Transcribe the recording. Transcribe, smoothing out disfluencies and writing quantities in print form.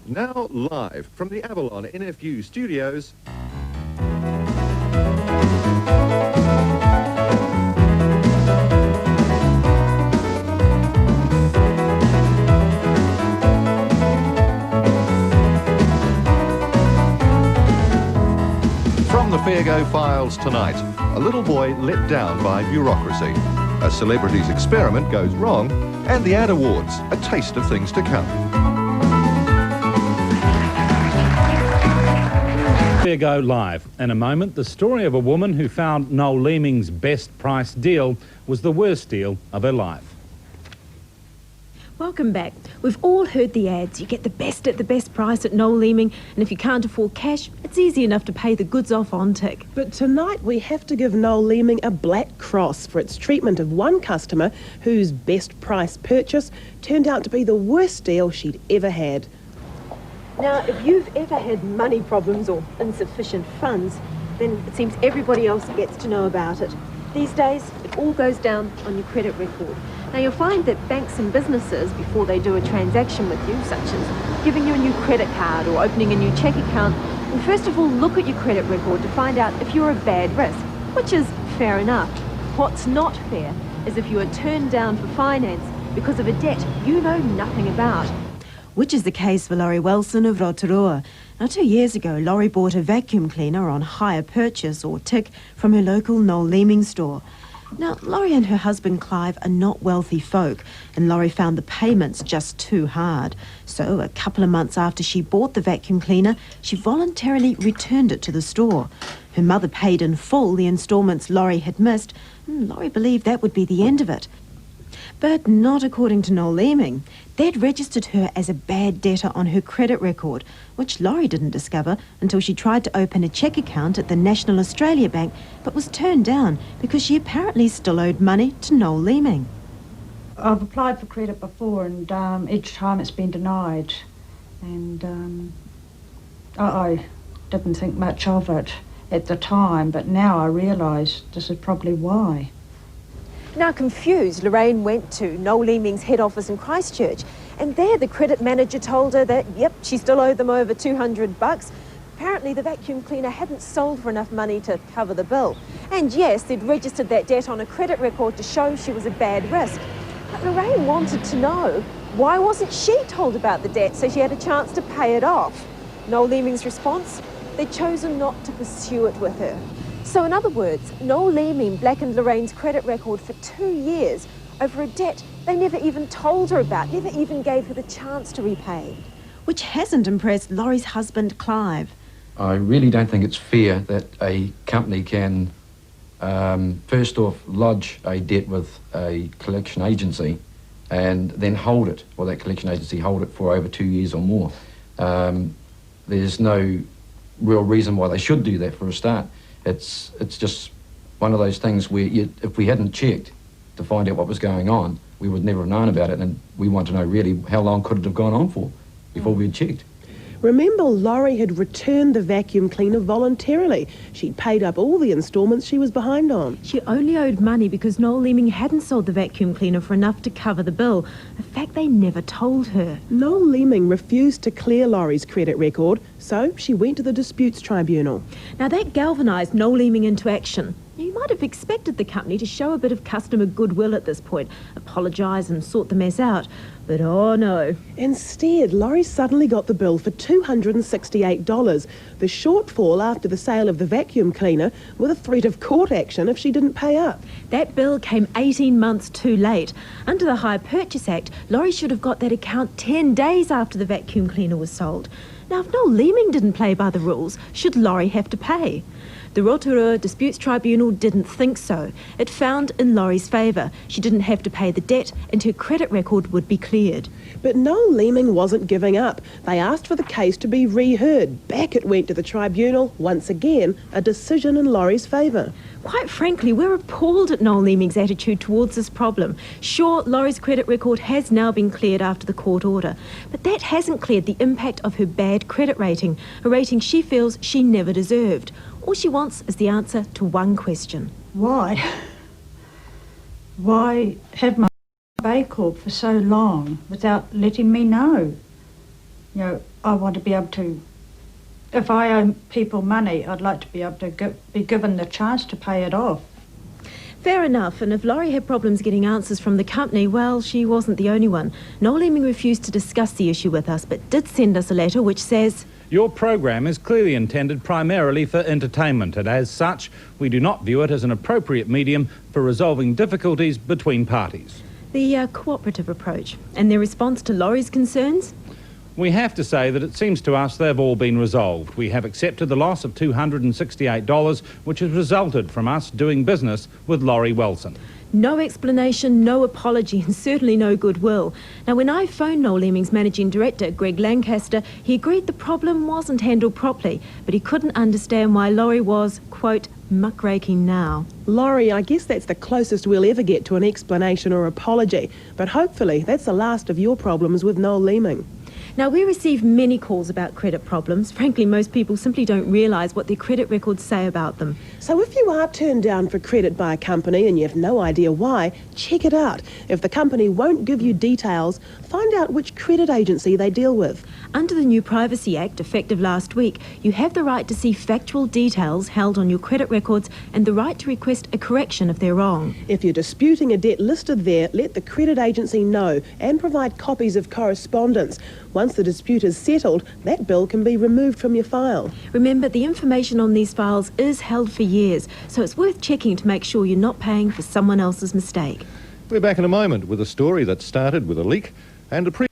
Now live from the Avalon NFU studios. From the Fairgo files tonight, a little boy let down by bureaucracy. A celebrity's experiment goes wrong, and the Ad Awards, a taste of things to come. Fairgo Live. In a moment, the story of a woman who found Noel Leeming's best price deal was the worst deal of her life. Welcome back. We've all heard the ads. You get the best at the best price at Noel Leeming, and if you can't afford cash, it's easy enough to pay the goods off on tick. But tonight we have to give Noel Leeming a black cross for its treatment of one customer whose best price purchase turned out to be the worst deal she'd ever had. Now, if you've ever had money problems or insufficient funds, then it seems everybody else gets to know about it. These days, it all goes down on your credit record. Now, you'll find that banks and businesses, before they do a transaction with you, such as giving you a new credit card or opening a new check account, will first of all look at your credit record to find out if you're a bad risk, which is fair enough. What's not fair is if you are turned down for finance because of a debt you know nothing about. Which is the case for Laurie Welson of Rotorua. Now, 2 years ago, Laurie bought a vacuum cleaner on hire purchase, or TIC, from her local Noel Leeming store. Now, Laurie and her husband Clive are not wealthy folk, and Laurie found the payments just too hard. So, a couple of months after she bought the vacuum cleaner, she voluntarily returned it to the store. Her mother paid in full the instalments Laurie had missed, and Laurie believed that would be the end of it. But not according to Noel Leeming. They'd registered her as a bad debtor on her credit record, which Laurie didn't discover until she tried to open a cheque account at the National Australia Bank, but was turned down because she apparently still owed money to Noel Leeming. I've applied for credit before, and each time it's been denied. And I didn't think much of it at the time, but now I realise this is probably why. Now confused, Lorraine went to Noel Leeming's head office in Christchurch, and there the credit manager told her that, yep, she still owed them over $200. Apparently the vacuum cleaner hadn't sold for enough money to cover the bill. And yes, they'd registered that debt on a credit record to show she was a bad risk. But Lorraine wanted to know, why wasn't she told about the debt so she had a chance to pay it off? Noel Leeming's response? They'd chosen not to pursue it with her. So in other words, Noel Leeming blackened Lorraine's credit record for 2 years over a debt they never even told her about, never even gave her the chance to repay. Which hasn't impressed Laurie's husband, Clive. I really don't think it's fair that a company can, first off, lodge a debt with a collection agency and then hold it, or that collection agency hold it for over 2 years or more. There's no real reason why they should do that for a start. It's just one of those things where if we hadn't checked to find out what was going on, we would never have known about it, and we want to know really how long could it have gone on for before we had checked. Remember, Laurie had returned the vacuum cleaner voluntarily. She'd paid up all the instalments she was behind on. She only owed money because Noel Leeming hadn't sold the vacuum cleaner for enough to cover the bill, a fact they never told her. Noel Leeming refused to clear Laurie's credit record, so she went to the disputes tribunal. Now that galvanised Noel Leeming into action. You might have expected the company to show a bit of customer goodwill at this point, apologise and sort the mess out. But oh no. Instead, Laurie suddenly got the bill for $268, the shortfall after the sale of the vacuum cleaner, with a threat of court action if she didn't pay up. That bill came 18 months too late. Under the Hire Purchase Act, Laurie should have got that account 10 days after the vacuum cleaner was sold. Now, if Noel Leeming didn't play by the rules, should Laurie have to pay? The Rotorua Disputes Tribunal didn't think so. It found in Laurie's favour. She didn't have to pay the debt and her credit record would be cleared. But Noel Leeming wasn't giving up. They asked for the case to be reheard. Back it went to the tribunal. Once again, a decision in Laurie's favour. Quite frankly, we're appalled at Noel Leeming's attitude towards this problem. Sure, Laurie's credit record has now been cleared after the court order, but that hasn't cleared the impact of her bad credit rating, a rating she feels she never deserved. All she wants is the answer to one question. Why? Why have my Bay Corp for so long without letting me know. You know, I want to be able to, if I owe people money, I'd like to be able to be given the chance to pay it off. Fair enough, and if Laurie had problems getting answers from the company, well, she wasn't the only one. Noel Leeming refused to discuss the issue with us, but did send us a letter which says, Your program is clearly intended primarily for entertainment, and as such, we do not view it as an appropriate medium for resolving difficulties between parties. the cooperative approach. And their response to Laurie's concerns? We have to say that it seems to us they've all been resolved. We have accepted the loss of $268, which has resulted from us doing business with Laurie Welson. No explanation, no apology, and certainly no goodwill. Now, when I phoned Noel Leeming's managing director, Greg Lancaster, he agreed the problem wasn't handled properly, but he couldn't understand why Laurie was, quote, muckraking now. Laurie, I guess that's the closest we'll ever get to an explanation or apology, but hopefully that's the last of your problems with Noel Leeming. Now, we receive many calls about credit problems. Frankly, most people simply don't realise what their credit records say about them. So if you are turned down for credit by a company and you have no idea why, check it out. If the company won't give you details, find out which credit agency they deal with. Under the new Privacy Act, effective last week, you have the right to see factual details held on your credit records and the right to request a correction if they're wrong. If you're disputing a debt listed there, let the credit agency know and provide copies of correspondence. Once the dispute is settled, that bill can be removed from your file. Remember, the information on these files is held for years, so it's worth checking to make sure you're not paying for someone else's mistake. We're back in a moment with a story that started with a leak and a